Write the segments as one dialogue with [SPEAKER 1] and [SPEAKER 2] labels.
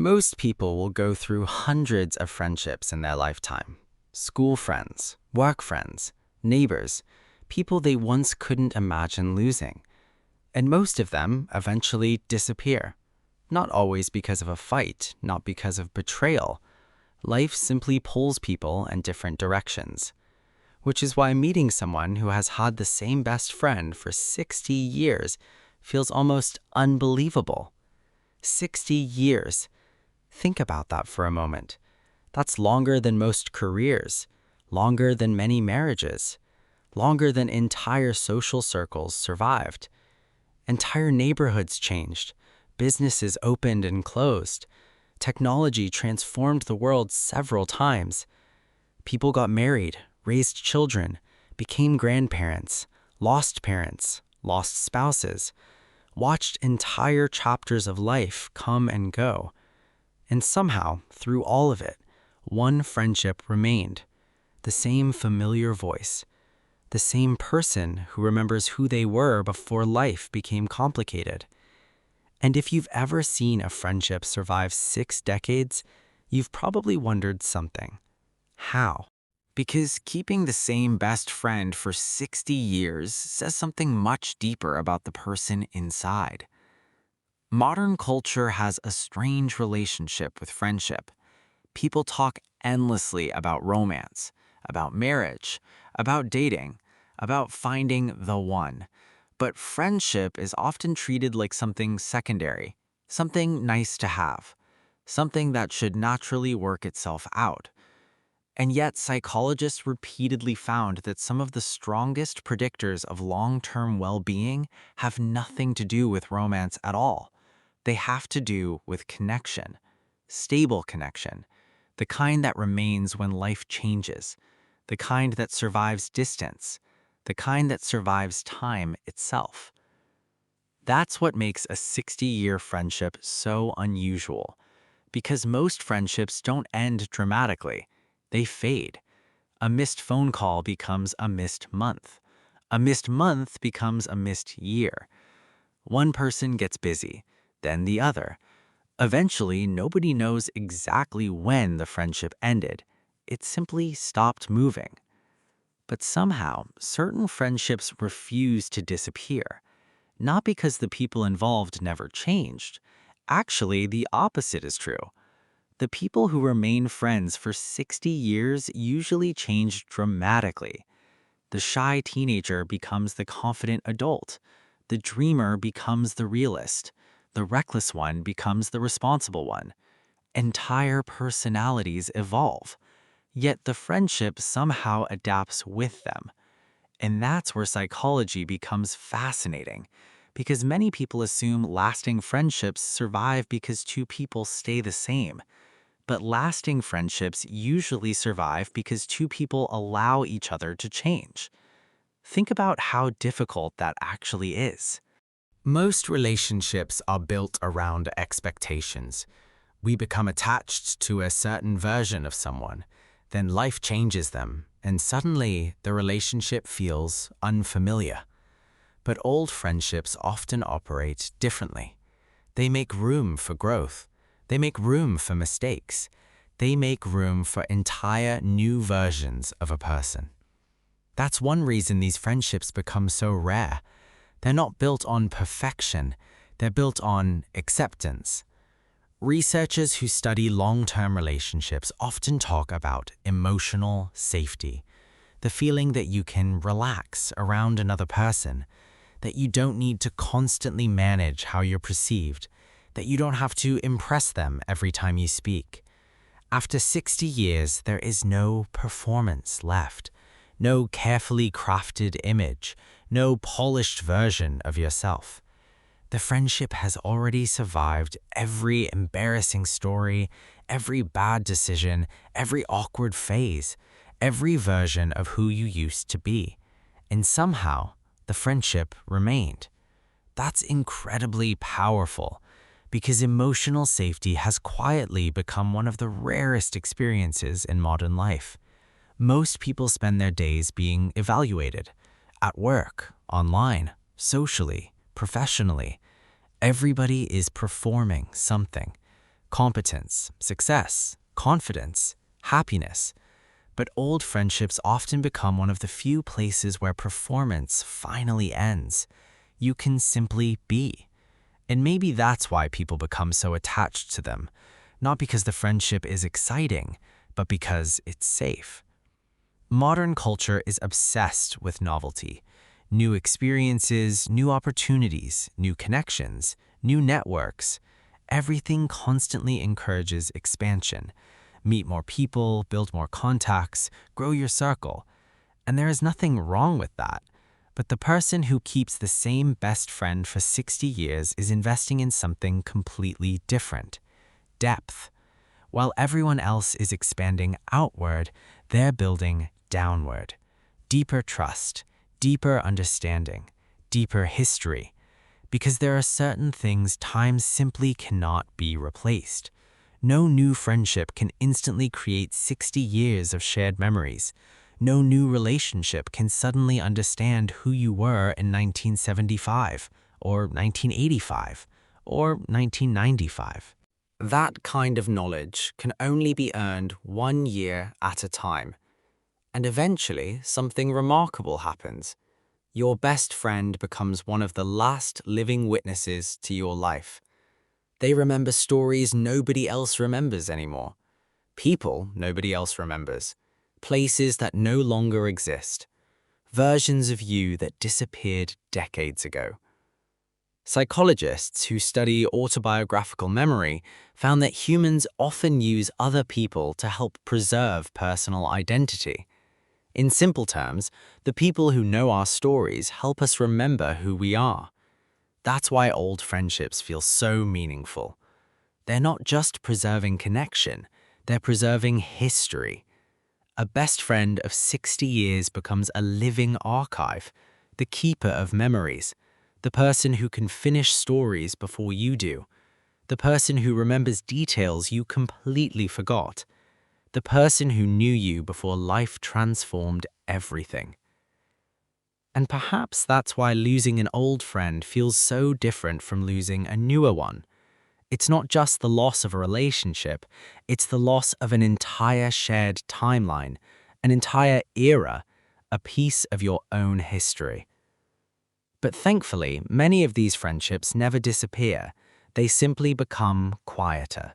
[SPEAKER 1] Most people will go through hundreds of friendships in their lifetime. School friends, work friends, neighbors, people they once couldn't imagine losing. And most of them eventually disappear. Not always because of a fight, not because of betrayal. Life simply pulls people in different directions. Which is why meeting someone who has had the same best friend for 60 years feels almost unbelievable. 60 years. Think about that for a moment. That's longer than most careers, longer than many marriages, longer than entire social circles survived. Entire neighborhoods changed, businesses opened and closed. Technology transformed the world several times. People got married, raised children, became grandparents, lost spouses, watched entire chapters of life come and go. And somehow, through all of it, one friendship remained. The same familiar voice. The same person who remembers who they were before life became complicated. And if you've ever seen a friendship survive 6 decades, you've probably wondered something. How? Because keeping the same best friend for 60 years says something much deeper about the person inside. Modern culture has a strange relationship with friendship. People talk endlessly about romance, about marriage, about dating, about finding the one. But friendship is often treated like something secondary, something nice to have, something that should naturally work itself out. And yet, psychologists repeatedly found that some of the strongest predictors of long-term well-being have nothing to do with romance at all. They have to do with connection, stable connection, the kind that remains when life changes, the kind that survives distance, the kind that survives time itself. That's what makes a 60-year friendship so unusual, because most friendships don't end dramatically. They fade. A missed phone call becomes a missed month. A missed month becomes a missed year. One person gets busy, then the other. Eventually, nobody knows exactly when the friendship ended. It simply stopped moving. But somehow, certain friendships refuse to disappear. Not because the people involved never changed. Actually, the opposite is true. The people who remain friends for 60 years usually change dramatically. The shy teenager becomes the confident adult. The dreamer becomes the realist. The reckless one becomes the responsible one. Entire personalities evolve. Yet the friendship somehow adapts with them. And that's where psychology becomes fascinating, because many people assume lasting friendships survive because two people stay the same. But lasting friendships usually survive because two people allow each other to change. Think about how difficult that actually is. Most relationships are built around expectations. We become attached to a certain version of someone, then life changes them, and suddenly the relationship feels unfamiliar. But old friendships often operate differently. They make room for growth. They make room for mistakes. They make room for entire new versions of a person. That's one reason these friendships become so rare. They're not built on perfection. They're built on acceptance. Researchers who study long-term relationships often talk about emotional safety, the feeling that you can relax around another person, that you don't need to constantly manage how you're perceived, that you don't have to impress them every time you speak. After 60 years, there is no performance left, no carefully crafted image, no polished version of yourself. The friendship has already survived every embarrassing story, every bad decision, every awkward phase, every version of who you used to be. And somehow, the friendship remained. That's incredibly powerful, because emotional safety has quietly become one of the rarest experiences in modern life. Most people spend their days being evaluated, at work, online, socially, professionally. Everybody is performing something. competence, success, confidence, happiness. But old friendships often become one of the few places where performance finally ends. You can simply be. And maybe that's why people become so attached to them. Not because the friendship is exciting, but because it's safe. Modern culture is obsessed with novelty. New experiences, new opportunities, new connections, new networks. Everything constantly encourages expansion. Meet more people, build more contacts, grow your circle. And there is nothing wrong with that. But the person who keeps the same best friend for 60 years is investing in something completely different: depth. While everyone else is expanding outward, they're building downward. Deeper trust, deeper understanding, deeper history. Because there are certain things time simply cannot be replaced. No new friendship can instantly create 60 years of shared memories. No new relationship can suddenly understand who you were in 1975, or 1985, or 1995. That kind of knowledge can only be earned 1 year at a time. And eventually, something remarkable happens. Your best friend becomes one of the last living witnesses to your life. They remember stories nobody else remembers anymore. People nobody else remembers. Places that no longer exist. Versions of you that disappeared decades ago. Psychologists who study autobiographical memory found that humans often use other people to help preserve personal identity. In simple terms, the people who know our stories help us remember who we are. That's why old friendships feel so meaningful. They're not just preserving connection, they're preserving history. A best friend of 60 years becomes a living archive, the keeper of memories, the person who can finish stories before you do, the person who remembers details you completely forgot, the person who knew you before life transformed everything. And perhaps that's why losing an old friend feels so different from losing a newer one. It's not just the loss of a relationship, it's the loss of an entire shared timeline, an entire era, a piece of your own history. But thankfully, many of these friendships never disappear. They simply become quieter.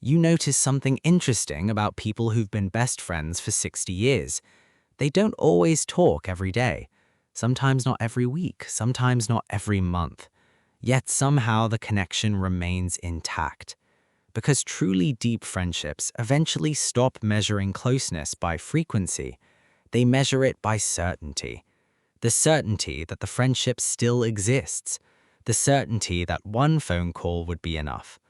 [SPEAKER 1] You notice something interesting about people who've been best friends for 60 years. They don't always talk every day. Sometimes not every week, sometimes not every month. Yet somehow the connection remains intact. Because truly deep friendships eventually stop measuring closeness by frequency. They measure it by certainty. The certainty that the friendship still exists. The certainty that one phone call would be enough.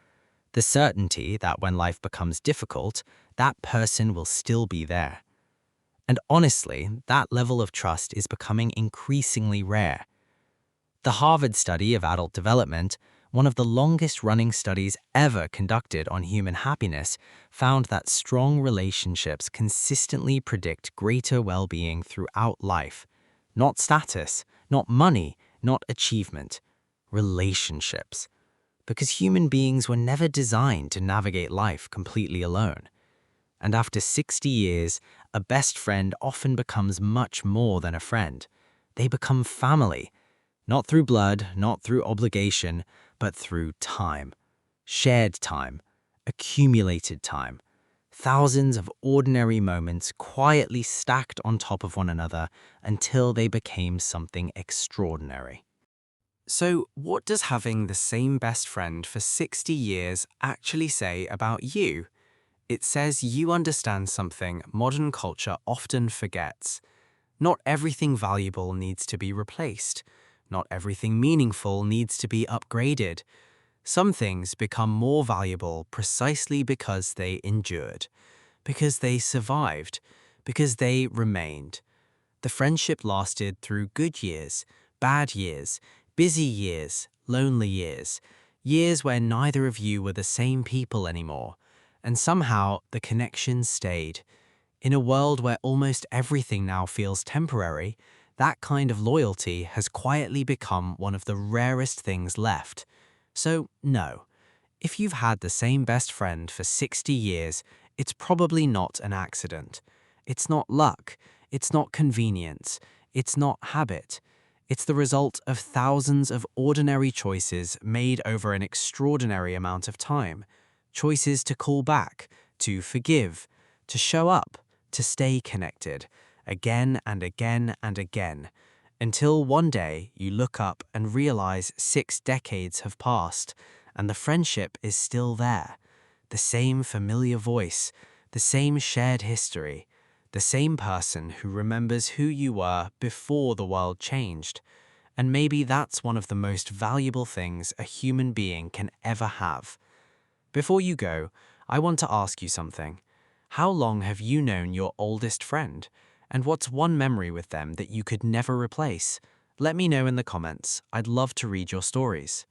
[SPEAKER 1] The certainty that when life becomes difficult, that person will still be there. And honestly, that level of trust is becoming increasingly rare. The Harvard study of adult development, one of the longest-running studies ever conducted on human happiness, found that strong relationships consistently predict greater well-being throughout life. Not status, not money, not achievement. Relationships. Because human beings were never designed to navigate life completely alone. And after 60 years, a best friend often becomes much more than a friend. They become family. Not through blood, not through obligation, but through time. Shared time. Accumulated time. Thousands of ordinary moments quietly stacked on top of one another until they became something extraordinary. So, what does having the same best friend for 60 years actually say about you? It says you understand something modern culture often forgets. Not everything valuable needs to be replaced. Not everything meaningful needs to be upgraded. Some things become more valuable precisely because they endured, because they survived, because they remained. The friendship lasted through good years, bad years, busy years, lonely years, years where neither of you were the same people anymore, and somehow the connection stayed. In a world where almost everything now feels temporary, that kind of loyalty has quietly become one of the rarest things left. So, no,
[SPEAKER 2] If you've had the same best friend for 60 years, it's probably not an accident. It's not luck. It's not convenience. It's not habit. It's the result of thousands of ordinary choices made over an extraordinary amount of time. Choices to call back, to forgive, to show up, to stay connected, again and again and again, until one day you look up and realize 6 decades have passed and the friendship is still there. The same familiar voice, the same shared history, the same person who remembers who you were before the world changed. And maybe that's one of the most valuable things a human being can ever have. Before you go, I want to ask you something. How long have you known your oldest friend? And what's one memory with them that you could never replace? Let me know in the comments. I'd love to read your stories.